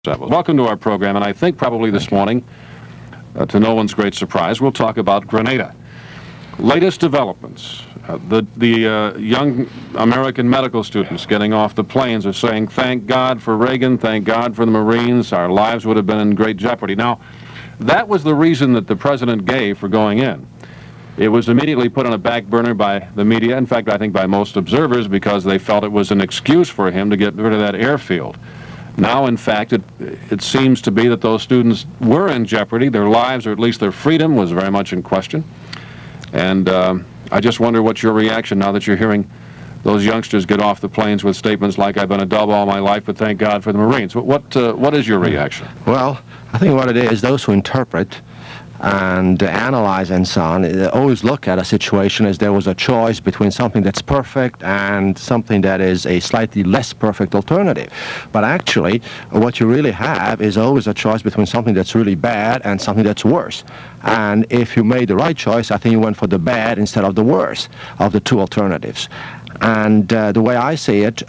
Savo. Welcome to our program, and I think probably this morning, to no one's great surprise, we'll talk about Grenada. Latest developments. The young American medical students getting off the planes are saying, thank God for Reagan, thank God for the Marines, our lives would have been in great jeopardy. Now, that was the reason that the president gave for going in. It was immediately put on a back burner by the media, in fact, I think by most observers, because they felt it was an excuse for him to get rid of that airfield. Now, in fact, it seems to be that those students were in jeopardy. Their lives, or at least their freedom, was very much in question. And I just wonder what's your reaction now that you're hearing those youngsters get off the planes with statements like, I've been a dub all my life, but thank God for the Marines. What is your reaction? Well, I think what it is, those who interpret and analyze and so on, they always look at a situation as there was a choice between something that's perfect and something that is a slightly less perfect alternative. But actually, what you really have is always a choice between something that's really bad and something that's worse. And if you made the right choice, I think you went for the bad instead of the worse of the two alternatives. And the way I see it,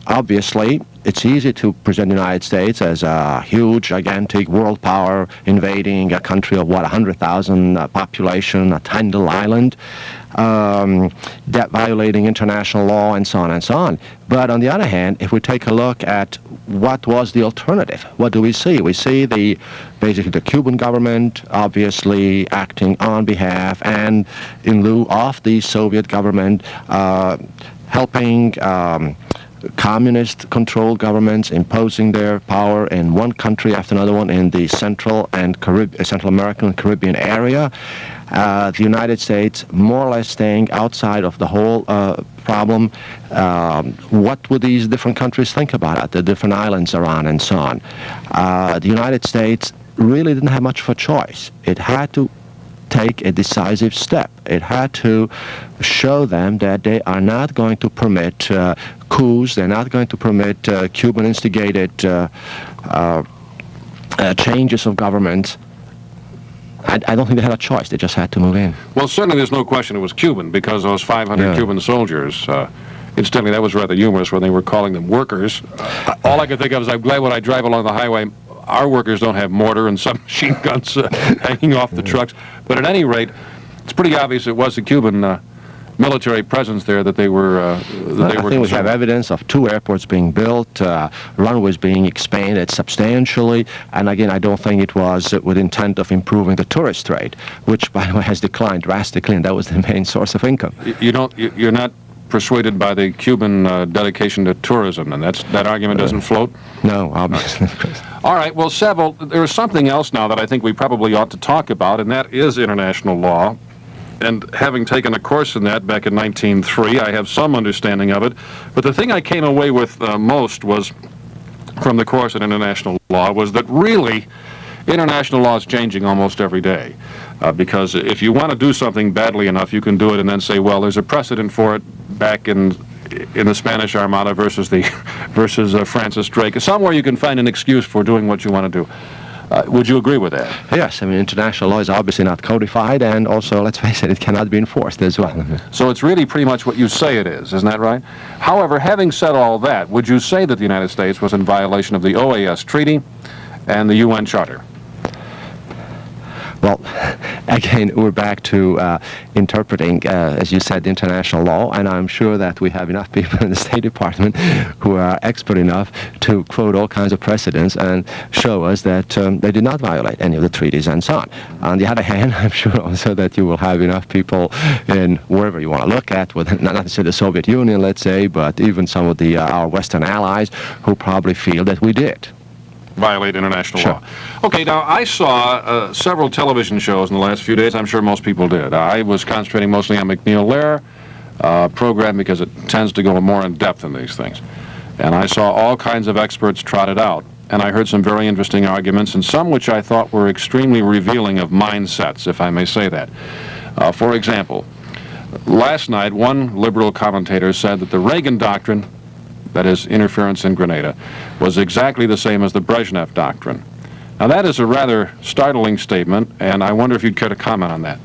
obviously, it's easy to present the United States as a huge, gigantic world power invading a country of, 100,000 population, a tiny little island, that violating international law and so on and so on. But on the other hand, if we take a look at what was the alternative, what do we see? We see basically the Cuban government obviously acting on behalf and in lieu of the Soviet government, helping communist-controlled governments imposing their power in one country after another one in the Central American and Caribbean area. The United States more or less staying outside of the whole problem. What would these different countries think about it, the different islands around and so on? The United States really didn't have much of a choice. It had to take a decisive step. It had to show them that they are not going to permit coups, they're not going to permit Cuban-instigated changes of government. I don't think they had a choice. They just had to move in. Well, certainly there's no question it was Cuban, because those 500 Cuban soldiers, incidentally, that was rather humorous when they were calling them workers. All I could think of is, I'm glad when I drive along the highway, our workers don't have mortar and submachine guns hanging off the trucks. But at any rate, it's pretty obvious it was the Cuban military presence there that they were I think we have evidence of 2 airports being built, runways being expanded substantially, and again, I don't think it was with intent of improving the tourist trade, which, by the way, has declined drastically, and that was the main source of income. You're not persuaded by the Cuban dedication to tourism, and that argument doesn't float? No, obviously. All right, well, Savo, there is something else now that I think we probably ought to talk about, and that is international law. And having taken a course in that back in 1903, I have some understanding of it. But the thing I came away with most was, from the course in international law, was that really international law is changing almost every day. Because if you want to do something badly enough, you can do it and then say, well, there's a precedent for it back in the Spanish Armada versus Francis Drake. Somewhere you can find an excuse for doing what you want to do. Would you agree with that? Yes, I mean, international law is obviously not codified, and also, let's face it, it cannot be enforced as well. So it's really pretty much what you say it is, isn't that right? However, having said all that, would you say that the United States was in violation of the OAS Treaty and the UN Charter? Well, again, we're back to interpreting, as you said, international law, and I'm sure that we have enough people in the State Department who are expert enough to quote all kinds of precedents and show us that they did not violate any of the treaties and so on. On the other hand, I'm sure also that you will have enough people in wherever you want to look at, not necessarily the Soviet Union, let's say, but even some of our Western allies who probably feel that we did violate international law. Okay, now I saw several television shows in the last few days. I'm sure most people did. I was concentrating mostly on McNeil Lehrer program because it tends to go more in depth in these things. And I saw all kinds of experts trotted out. And I heard some very interesting arguments, and some which I thought were extremely revealing of mindsets, if I may say that. For example, last night one liberal commentator said that the Reagan doctrine, that is, interference in Grenada, was exactly the same as the Brezhnev doctrine. Now, that is a rather startling statement, and I wonder if you'd care to comment on that.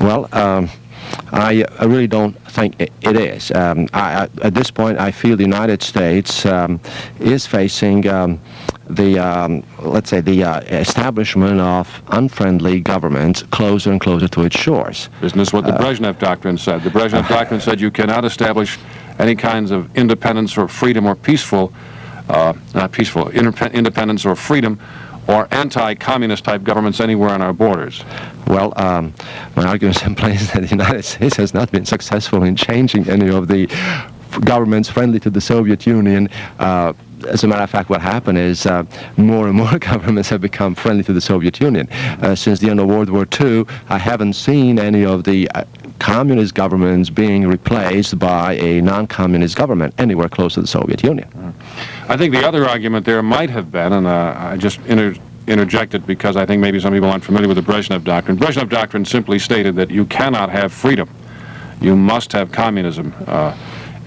Well, I really don't think it is. At this point, I feel the United States is facing let's say, the establishment of unfriendly governments closer and closer to its shores. Isn't this what the Brezhnev Doctrine said? The Brezhnev Doctrine said you cannot establish any kinds of independence or freedom or independence or freedom or anti-communist type governments anywhere on our borders. Well, my argument simply is that the United States has not been successful in changing any of the governments friendly to the Soviet Union. As a matter of fact, what happened is more and more governments have become friendly to the Soviet Union. Since the end of World War II, I haven't seen any of the communist governments being replaced by a non-communist government anywhere close to the Soviet Union. I think the other argument there might have been, and I just interjected because I think maybe some people aren't familiar with the Brezhnev Doctrine. Brezhnev Doctrine simply stated that you cannot have freedom. You must have communism.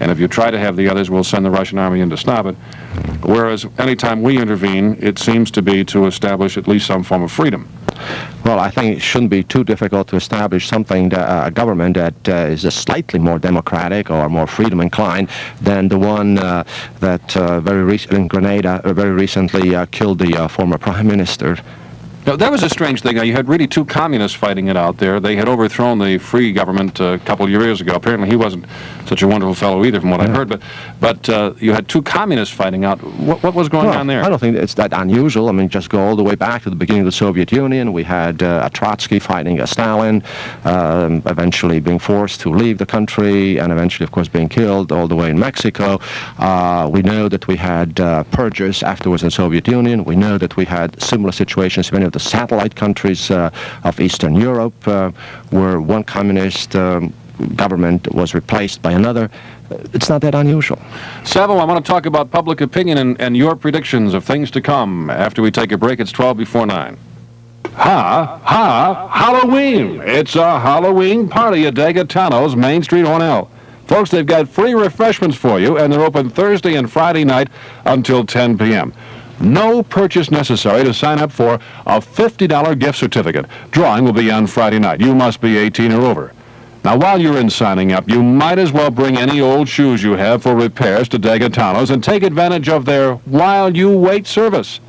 And if you try to have the others, we'll send the Russian army in to stop it. Whereas anytime we intervene, it seems to be to establish at least some form of freedom. Well, I think it shouldn't be too difficult to establish something, a government that is just slightly more democratic or more freedom inclined than the one that in Grenada very recently killed the former prime minister. Now, that was a strange thing. You had really two communists fighting it out there. They had overthrown the free government a couple of years ago. Apparently, he wasn't such a wonderful fellow either, from what I heard. But you had two communists fighting out. What was going on there? I don't think it's that unusual. I mean, just go all the way back to the beginning of the Soviet Union. We had a Trotsky fighting a Stalin, eventually being forced to leave the country, and eventually, of course, being killed all the way in Mexico. We know that we had purges afterwards in the Soviet Union. We know that we had similar situations in many of the satellite countries of Eastern Europe, where one communist government was replaced by another. It's not that unusual. Savo, I want to talk about public opinion and your predictions of things to come after we take a break. It's 12 before 9. Halloween! It's a Halloween party at Dagatano's, Main Street, Hornell. Folks, they've got free refreshments for you, and they're open Thursday and Friday night until 10 p.m. No purchase necessary to sign up for a $50 gift certificate. Drawing will be on Friday night. You must be 18 or over. Now, while you're in signing up, you might as well bring any old shoes you have for repairs to Dagatano's and take advantage of their while you wait service.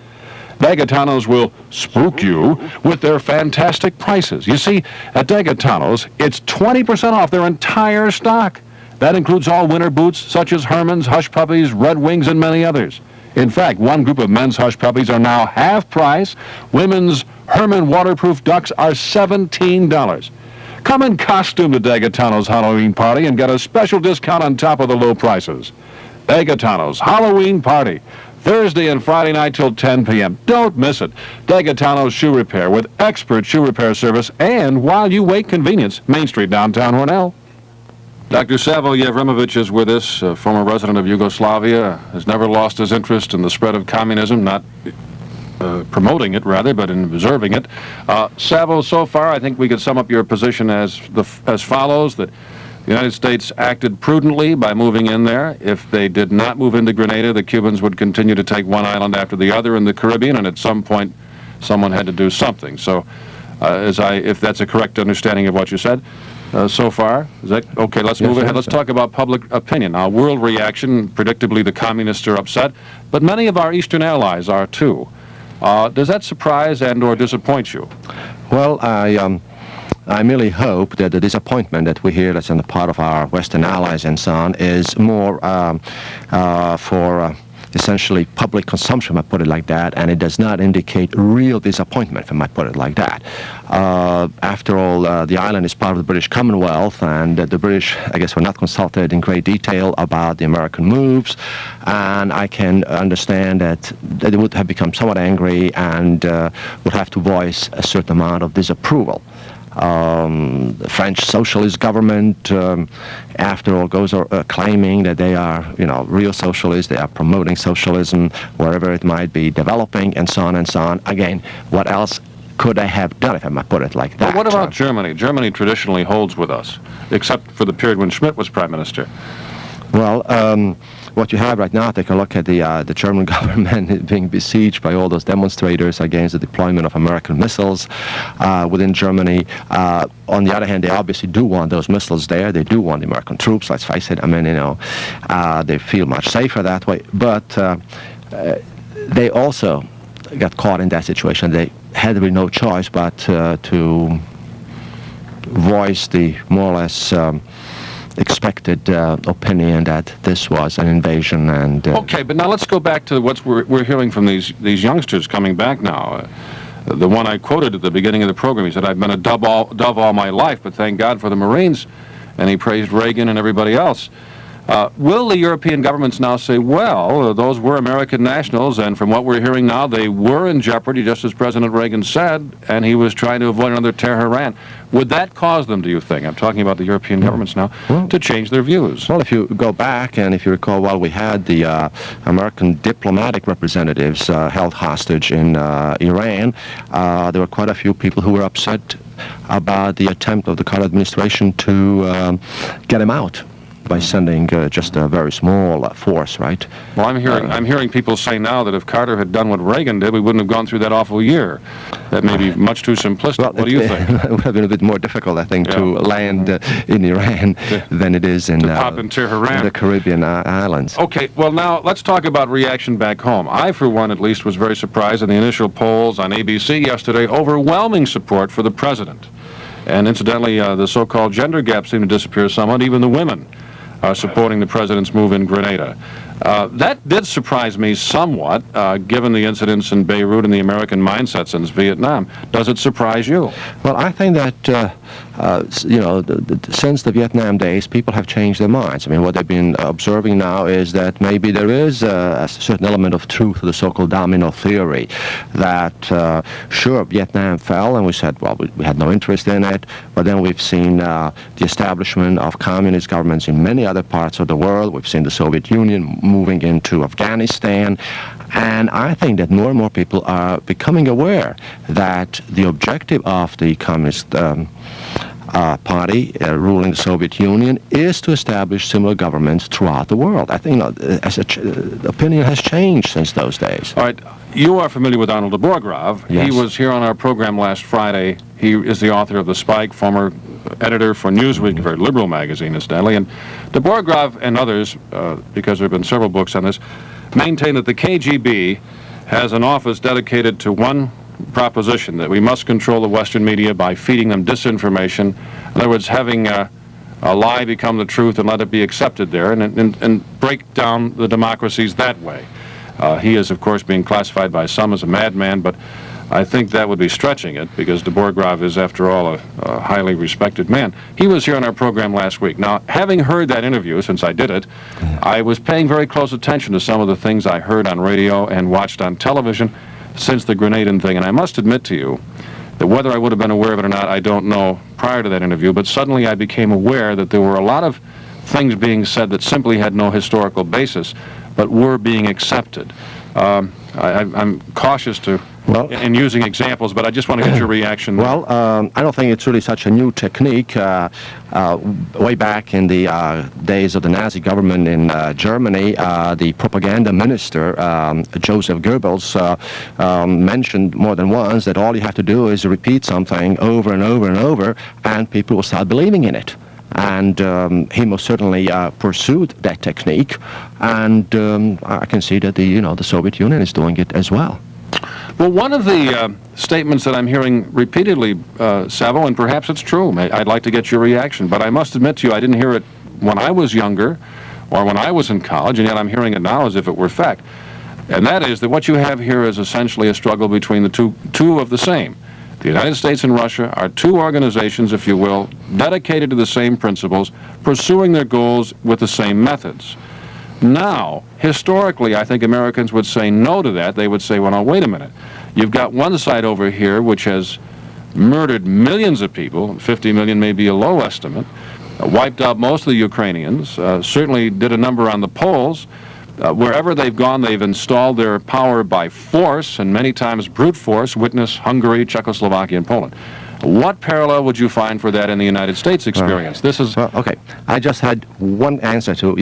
Dagatano's will spook you with their fantastic prices. You see, at Dagatano's, it's 20% off their entire stock. That includes all winter boots, such as Herman's, Hush Puppies, Red Wings, and many others. In fact, one group of men's Hush Puppies are now half price. Women's Herman waterproof ducks are $17. Come in costume to Dagatano's Halloween party and get a special discount on top of the low prices. Dagatano's Halloween party, Thursday and Friday night till 10 p.m. Don't miss it. Dagatano's Shoe Repair with expert shoe repair service and while you wait convenience, Main Street, downtown Hornell. Dr. Savo Jevremovic is with us, a former resident of Yugoslavia, has never lost his interest in the spread of communism, not promoting it, rather, but in observing it. Savo, so far, I think we could sum up your position as follows, that the United States acted prudently by moving in there. If they did not move into Grenada, the Cubans would continue to take one island after the other in the Caribbean, and at some point, someone had to do something. So, if that's a correct understanding of what you said, so far. Is that okay? Let's move ahead. Let's talk about public opinion. Now, world reaction, predictably the communists are upset, but many of our Eastern allies are too. Does that surprise and or disappoint you? Well, I merely hope that the disappointment that we hear that's on the part of our Western allies and so on is more for essentially public consumption, if I put it like that, and it does not indicate real disappointment, if I might put it like that. After all, the island is part of the British Commonwealth, and the British, I guess, were not consulted in great detail about the American moves, and I can understand that they would have become somewhat angry and would have to voice a certain amount of disapproval. The French socialist government, after all, goes claiming that they are, real socialists. They are promoting socialism wherever it might be developing, and so on and so on. Again, what else could they have done, if I might put it like that? But what about Germany? Germany traditionally holds with us, except for the period when Schmidt was prime minister. Well, what you have right now, take a look at the German government being besieged by all those demonstrators against the deployment of American missiles within Germany. On the other hand, they obviously do want those missiles there. They do want the American troops, let's face it. I mean, they feel much safer that way. But they also got caught in that situation. They had really no choice but to voice the more or less expected opinion that this was an invasion. And okay, but now let's go back to what we're hearing from these youngsters coming back now. The one I quoted at the beginning of the program, he said, "I've been a dove all my life, but thank God for the Marines," and he praised Reagan and everybody else. Will the European governments now say, well, those were American nationals, and from what we're hearing now, they were in jeopardy, just as President Reagan said, and he was trying to avoid another Tehran? Would that cause them, do you think, I'm talking about the European governments now, to change their views? Well, if you go back, and if you recall, well, we had the American diplomatic representatives held hostage in Iran. There were quite a few people who were upset about the attempt of the Carter administration to get him out by sending just a very small force, right? Well, I'm hearing people say now that if Carter had done what Reagan did, we wouldn't have gone through that awful year. That may be much too simplistic. Well, what do you think? It would have been a bit more difficult, I think, to land in Iran than it is in Tehran, the Caribbean islands. Okay, well, now let's talk about reaction back home. I, for one, at least, was very surprised in the initial polls on ABC yesterday, overwhelming support for the president. And incidentally, the so-called gender gap seemed to disappear somewhat. Even the women are supporting the president's move in Grenada. That did surprise me somewhat, given the incidents in Beirut and the American mindset since Vietnam. Does it surprise you? Well, I think that, since the Vietnam days, people have changed their minds. I mean, what they've been observing now is that maybe there is a certain element of truth to the so-called domino theory, that, sure, Vietnam fell, and we said, well, we had no interest in it, but then we've seen the establishment of communist governments in many other parts of the world. We've seen the Soviet Union moving into Afghanistan, and I think that more and more people are becoming aware that the objective of the Communist Party ruling the Soviet Union is to establish similar governments throughout the world. I think the opinion has changed since those days. All right, you are familiar with Arnold Dvorgrov. Yes. He was here on our program last Friday. He is the author of The Spike, former editor for Newsweek, a very liberal magazine, incidentally. And Dvorgrov and others, because there have been several books on this, maintain that the KGB has an office dedicated to one proposition, that we must control the Western media by feeding them disinformation. In other words, having a lie become the truth and let it be accepted there, and break down the democracies that way. He is, of course, being classified by some as a madman, but I think that would be stretching it, because Dvorgrov is, after all, a highly respected man. He was here on our program last week. Now, having heard that interview, since I did it, I was paying very close attention to some of the things I heard on radio and watched on television since the Grenadian thing, and I must admit to you that whether I would have been aware of it or not, I don't know prior to that interview, but suddenly I became aware that there were a lot of things being said that simply had no historical basis, but were being accepted. I'm cautious in using examples, but I just want to get your reaction. Well, I don't think it's really such a new technique. Way back in the days of the Nazi government in Germany, the propaganda minister, Joseph Goebbels, mentioned more than once that all you have to do is repeat something over and over and over, and people will start believing in it. And he most certainly pursued that technique, and I can see that the Soviet Union is doing it as well. Well, one of the statements that I'm hearing repeatedly, Savo, and perhaps it's true, I'd like to get your reaction, but I must admit to you, I didn't hear it when I was younger or when I was in college, and yet I'm hearing it now as if it were fact. And that is that what you have here is essentially a struggle between the two of the same. The United States and Russia are two organizations, if you will, dedicated to the same principles, pursuing their goals with the same methods. Now, historically, I think Americans would say no to that. They would say, well, now, wait a minute. You've got one side over here which has murdered millions of people, 50 million may be a low estimate, wiped out most of the Ukrainians, certainly did a number on the Poles. Wherever they've gone, they've installed their power by force, and many times brute force, witness Hungary, Czechoslovakia, and Poland. What parallel would you find for that in the United States experience? This is... Well, okay. I just had one answer to,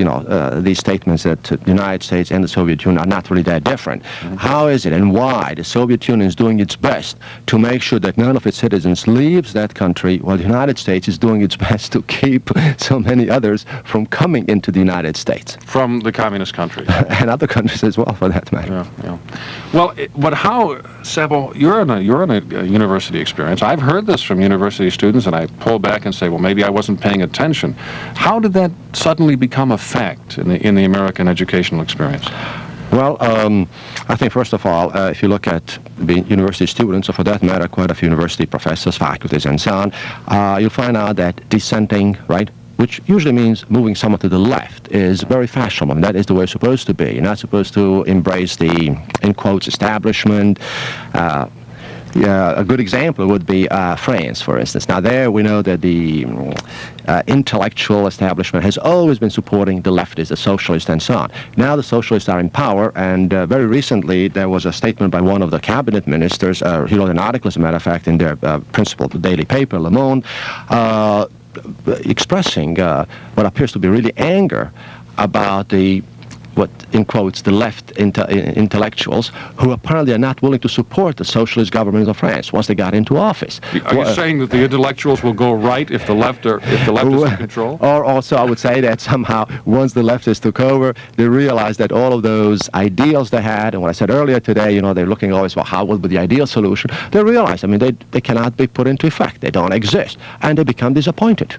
these statements that the United States and the Soviet Union are not really that different. How is it and why the Soviet Union is doing its best to make sure that none of its citizens leaves that country, while the United States is doing its best to keep so many others from coming into the United States? From the communist countries. And other countries as well, for that matter. Yeah. Well, but how, Savo, you're in a university experience. I've heard this from university students, and I pull back and say, well, maybe I wasn't paying attention. How did that suddenly become a fact in the American educational experience? Well, I think, first of all, if you look at the university students, or for that matter, quite a few university professors, faculties, and so on, you'll find out that dissenting, right, which usually means moving somewhat to the left, is very fashionable. And that is the way it's supposed to be. You're not supposed to embrace the, in quotes, establishment. A good example would be France, for instance. Now, there we know that the intellectual establishment has always been supporting the leftists, the socialists, and so on. Now the socialists are in power, and very recently there was a statement by one of the cabinet ministers. He wrote an article, as a matter of fact, in their principal daily paper, Le Monde, expressing what appears to be really anger about the, what, in quotes, the left intellectuals who apparently are not willing to support the socialist government of France once they got into office. Are you saying that the intellectuals will go right if the left is in control? Or also, I would say that somehow once the leftists took over, they realized that all of those ideals they had, and what I said earlier today, they're looking always for how would be the ideal solution. They realized, they cannot be put into effect. They don't exist, and they become disappointed.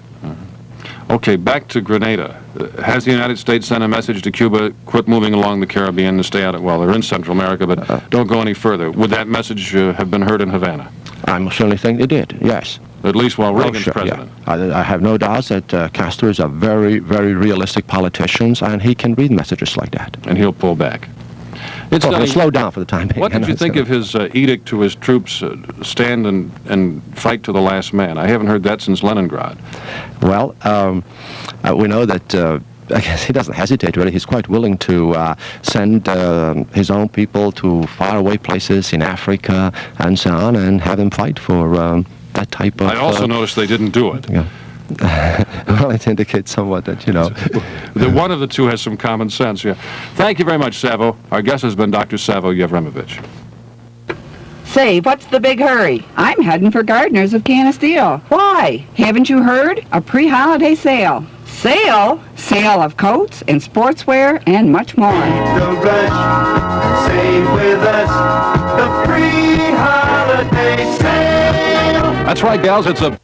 Okay, back to Grenada. Has the United States sent a message to Cuba, quit moving along the Caribbean and stay out of, well, they're in Central America, but don't go any further. Would that message have been heard in Havana? I certainly think they did, yes. At least while Reagan's president. Yeah. I have no doubts that Castro is a very, very realistic politician, and he can read messages like that. And he'll pull back. He'll slow down for the time being. What did you think of his edict to his troops, stand and fight to the last man? I haven't heard that since Leningrad. Well, we know that I guess he doesn't hesitate, really. He's quite willing to send his own people to faraway places in Africa and so on, and have them fight for that type of... I also noticed they didn't do it. Yeah. Well, it indicates somewhat that, that one of the two has some common sense, yeah. Thank you very much, Savo. Our guest has been Dr. Savo Jevremovic. Say, what's the big hurry? I'm heading for Gardner's of Canasteel. Why? Haven't you heard? A pre-holiday sale. Sale? Sale of coats and sportswear and much more. Don't rush, save with us, the pre-holiday sale. That's right, gals, it's a